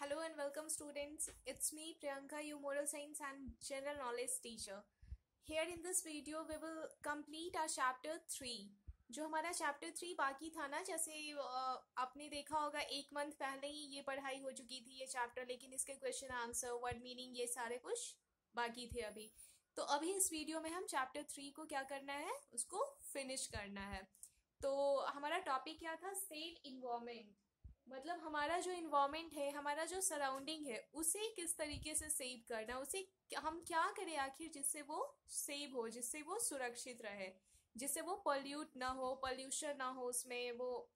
Hello and welcome students. It's me Priyanka, your moral science and general knowledge teacher. Here in this video we will complete our chapter 3. जो हमारा chapter 3 बाकी था ना, जैसे आपने देखा होगा 1 मंथ पहले ही ये पढ़ाई हो चुकी थी ये चैप्टर, लेकिन इसके क्वेश्चन आंसर वर्ड मीनिंग ये सारे कुछ बाकी थे अभी। तो अभी इस वीडियो में हम चैप्टर 3 को क्या करना है, उसको फिनिश करना है। तो हमारा टॉपिक क्या था, सेव इन्वायरमेंट। मतलब हमारा जो इन्वायरमेंट है, हमारा जो सराउंडिंग है, उसे किस तरीके से सेव करना, उसे हम क्या करें आखिर जिससे वो सेव हो, जिससे वो सुरक्षित रहे, जिससे वो पॉल्यूट ना हो, पॉल्यूशन ना हो उसमें, वो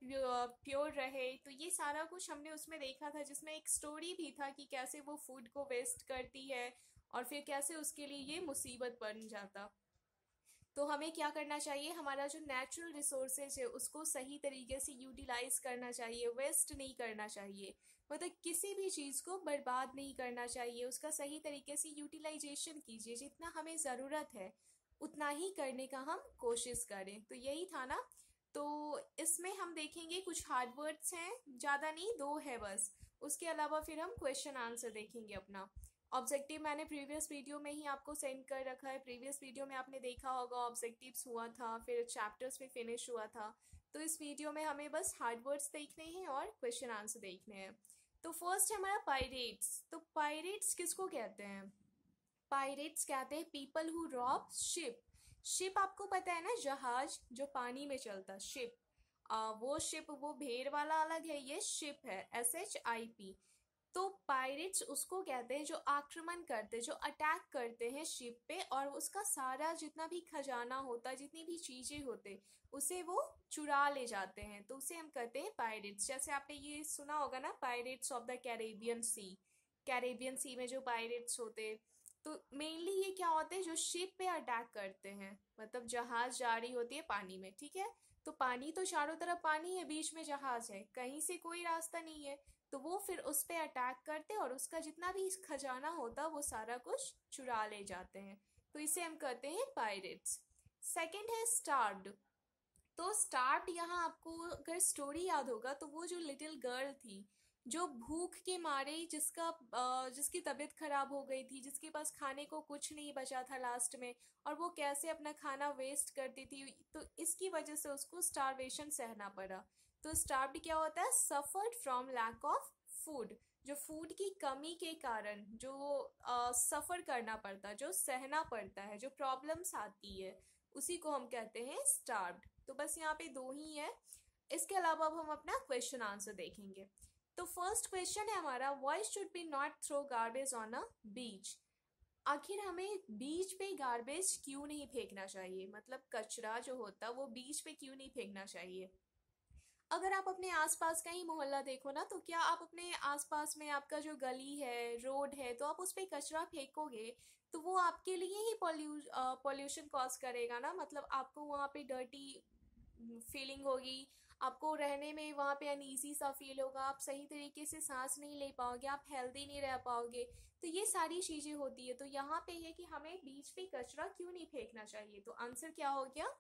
प्योर रहे। तो ये सारा कुछ हमने उसमें देखा था, जिसमें एक स्टोरी भी था कि कैसे वो फूड को वेस्ट करती है और फिर कैसे उसके लिए ये मुसीबत बन जाता। तो हमें क्या करना चाहिए, हमारा जो नेचुरल रिसोर्सेज है उसको सही तरीके से यूटिलाइज करना चाहिए, वेस्ट नहीं करना चाहिए। मतलब किसी भी चीज़ को बर्बाद नहीं करना चाहिए, उसका सही तरीके से यूटिलाइजेशन कीजिए, जितना हमें ज़रूरत है उतना ही करने का हम कोशिश करें। तो यही था ना। तो इसमें हम देखेंगे कुछ हार्ड वर्ड्स हैं, ज़्यादा नहीं, 2 है बस। उसके अलावा फिर हम क्वेश्चन आंसर देखेंगे अपना। ऑब्जेक्टिव मैंने प्रीवियस वीडियो में ही आपको सेंड कर रखा है। प्रीवियस वीडियो में आपने देखा होगा ऑब्जेक्टिव्स हुआ था, फिर चैप्टर्स भी फिनिश हुआ था। तो इस वीडियो में हमें बस हार्ड वर्ड्स देखने हैं और क्वेश्चन आंसर देखने हैं। तो फर्स्ट है हमारा पायरेट्स। तो पायरेट्स किसको कहते हैं? पायरेट्स कहते हैं people who rob ship. Ship आपको पता है ना, जहाज जो पानी में चलता, शिप। वो शिप, वो भेड़ वाला अलग है, ये शिप है, SHIP। तो पायरेट्स उसको कहते हैं जो आक्रमण करते हैं, जो अटैक करते हैं शिप पे, और उसका सारा जितना भी खजाना होता है, जितनी भी चीजें होते, उसे वो चुरा ले जाते हैं। तो उसे हम कहते हैं पायरेट्स। जैसे आपने ये सुना होगा ना, pirates of the Caribbean sea. Caribbean sea में जो पायरेट्स होते, तो मेनली ये क्या होते हैं, जो शिप पे अटैक करते हैं। मतलब जहाज जा रही होती है पानी में, ठीक है। तो पानी तो चारों तरफ पानी है, बीच में जहाज है, कहीं से कोई रास्ता नहीं है। तो वो फिर उस पे अटैक करते और उसका जितना भी खजाना होता वो सारा कुछ चुरा ले जाते हैं। तो इसे हम कहते हैं पायरेट्स। सेकंड है स्टार्व्ड। तो स्टार्व्ड, यहाँ आपको अगर स्टोरी याद होगा तो वो जो लिटिल गर्ल थी, जो भूख के मारे, जिसकी तबीयत खराब हो गई थी, जिसके पास खाने को कुछ नहीं बचा था लास्ट में, और वो कैसे अपना खाना वेस्ट करती थी, तो इसकी वजह से उसको स्टारवेशन सहना पड़ा। तो स्टार्व्ड क्या होता है, suffered from lack of food. जो फूड की कमी के कारण जो सफर करना पड़ता, जो सहना पड़ता है, जो प्रॉब्लम्स आती है, उसी को हम कहते हैं स्टार्व्ड। तो बस यहाँ पे 2 ही है। इसके अलावा अब हम अपना क्वेश्चन आंसर देखेंगे। तो फर्स्ट क्वेश्चन है हमारा, why should be not throw garbage on a beach. आखिर हमें बीच पे गार्बेज क्यों नहीं फेंकना चाहिए, मतलब कचरा जो होता है वो बीच पे क्यों नहीं फेंकना चाहिए। अगर आप अपने आसपास का ही मोहल्ला देखो ना, तो क्या आप अपने आसपास में, आपका जो गली है, रोड है, तो आप उस पर कचरा फेंकोगे तो वो आपके लिए ही पॉल्यूशन कॉज करेगा ना। मतलब आपको वहाँ पे डर्टी फीलिंग होगी, आपको रहने में वहाँ पे अनईजी सा फील होगा, आप सही तरीके से सांस नहीं ले पाओगे, आप हेल्दी नहीं रह पाओगे। तो ये सारी चीजें होती है। तो यहाँ पे है कि हमें बीच पे कचरा क्यों नहीं फेंकना चाहिए। तो आंसर क्या हो गया,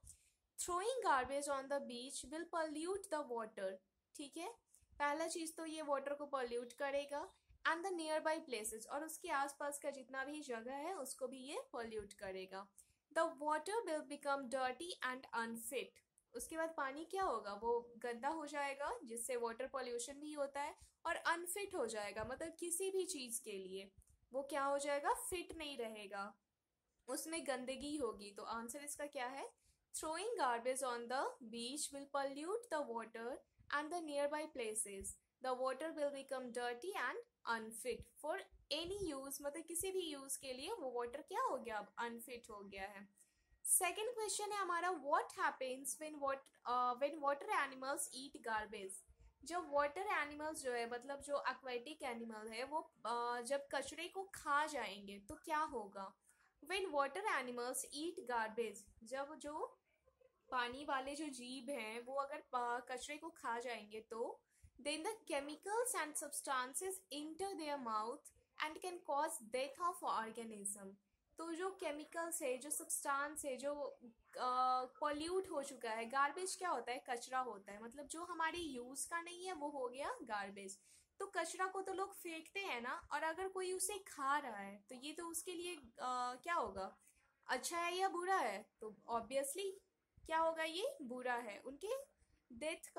throwing garbage on the beach will pollute the water. ठीक है, पहला चीज तो ये वाटर को पॉल्यूट करेगा, and the near by places, और उसके आसपास का जितना भी जगह है उसको भी ये पॉल्यूट करेगा। The water will become dirty and unfit. उसके बाद पानी क्या होगा, वो गंदा हो जाएगा, जिससे वाटर पॉल्यूशन भी होता है, और अनफिट हो जाएगा, मतलब किसी भी चीज के लिए वो क्या हो जाएगा, फिट नहीं रहेगा, उसमें गंदगी होगी। तो आंसर इसका क्या है, throwing garbage on the beach will pollute the water and the nearby places. The water will become dirty and unfit for any use, मतलब किसी भी यूज के लिए वो वाटर क्या हो गया, अब अनफिट हो गया है। सेकेंड क्वेश्चन है हमारा, what happens when water animals eat garbage. जब वाटर एनिमल्स जो है, मतलब जो एक्वेटिक एनिमल है, वो जब कचरे को खा जाएंगे तो क्या होगा। When water animals eat garbage, जब जो पानी वाले जो जीव हैं वो अगर कचरे को खा जाएंगे, तो then the chemicals and substances enter their mouth and can cause death of organism. तो जो केमिकल्स है, जो सब्सटेंस है, जो पॉल्यूट हो चुका है, गार्बेज क्या होता है, कचरा होता है, मतलब जो हमारे यूज का नहीं है वो हो गया गार्बेज। तो कचरा को तो लोग फेंकते हैं ना, और अगर कोई उसे खा रहा है तो ये तो उसके लिए क्या होगा, अच्छा है या बुरा है? तो ऑब्वियसली क्या होगा, ये बुरा है। उनके डेथ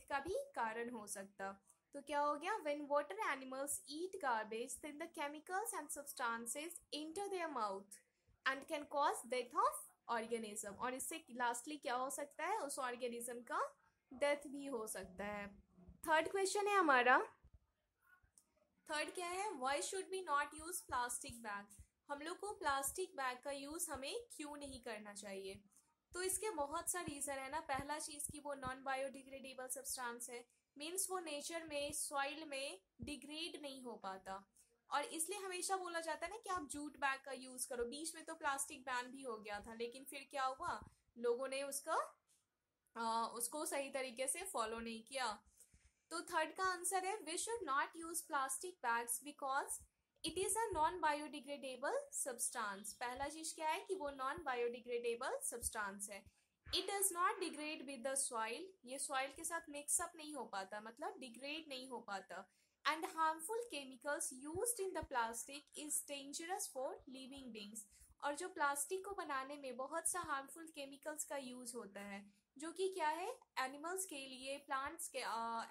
का भी कारण हो सकता। तो क्या हो गया, when water animals eat garbage then the chemicals and substances enter their mouth and can cause death of organism, और इससे लास्टली क्या हो सकता है, उस ऑर्गेनिज्म का डेथ भी हो सकता है। थर्ड क्वेश्चन है हमारा। थर्ड क्या है, why should be not use plastic bag. हम लोग को प्लास्टिक बैग का यूज हमें क्यों नहीं करना चाहिए? तो इसके बहुत सा रीजन है ना। पहला चीज कि वो नॉन बायोडिग्रेडेबल सब्सटेंस है, मीन्स वो नेचर में सॉइल में डिग्रेड नहीं हो पाता, और इसलिए हमेशा बोला जाता है ना कि आप जूट बैग का यूज करो। बीच में तो प्लास्टिक बैन भी हो गया था, लेकिन फिर क्या हुआ, लोगों ने उसको सही तरीके से फॉलो नहीं किया। तो थर्ड का आंसर है, we should not use plastic bags because it is a non biodegradable substance. पहला चीज क्या है कि वो नॉन बायोडिग्रेडेबल सब्सटेंस है। It does not degrade with the soil, ये सॉइल के साथ मिक्सअप नहीं हो पाता, मतलब डिग्रेड नहीं हो पाता। And harmful chemicals used in the plastic is dangerous for living beings. और जो प्लास्टिक को बनाने में बहुत सा हार्मफुल केमिकल्स का यूज होता है, जो कि क्या है, एनिमल्स के लिए, प्लांट्स के,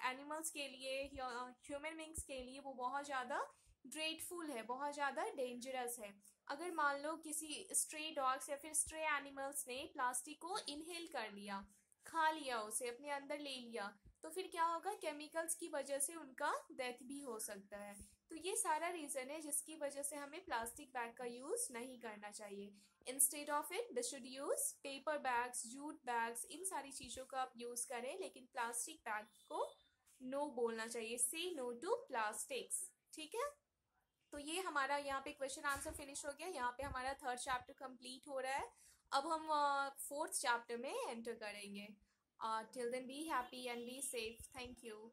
एनिमल्स के लिए, ह्यूमन बींग्स के लिए वो बहुत ज़्यादा ड्रेडफुल है, बहुत ज़्यादा डेंजरस है। अगर मान लो किसी स्ट्रे डॉग्स या फिर स्ट्रे एनिमल्स ने प्लास्टिक को इनहेल कर लिया, खा लिया, उसे अपने अंदर ले लिया, तो फिर क्या होगा, केमिकल्स की वजह से उनका डेथ भी हो सकता है। तो ये सारा रीज़न है जिसकी वजह से हमें प्लास्टिक बैग का यूज़ नहीं करना चाहिए। Instead of it we should use paper bags, jute bags, इन सारी चीज़ों का आप यूज़ करें, लेकिन प्लास्टिक बैग को नो बोलना चाहिए, से नो टू प्लास्टिक्स। ठीक है, तो ये हमारा यहाँ पे क्वेश्चन आंसर फिनिश हो गया। यहाँ पे हमारा थर्ड चैप्टर कंप्लीट हो रहा है। अब हम फोर्थ चैप्टर में एंटर करेंगे। Till then be happy and be safe. Thank you.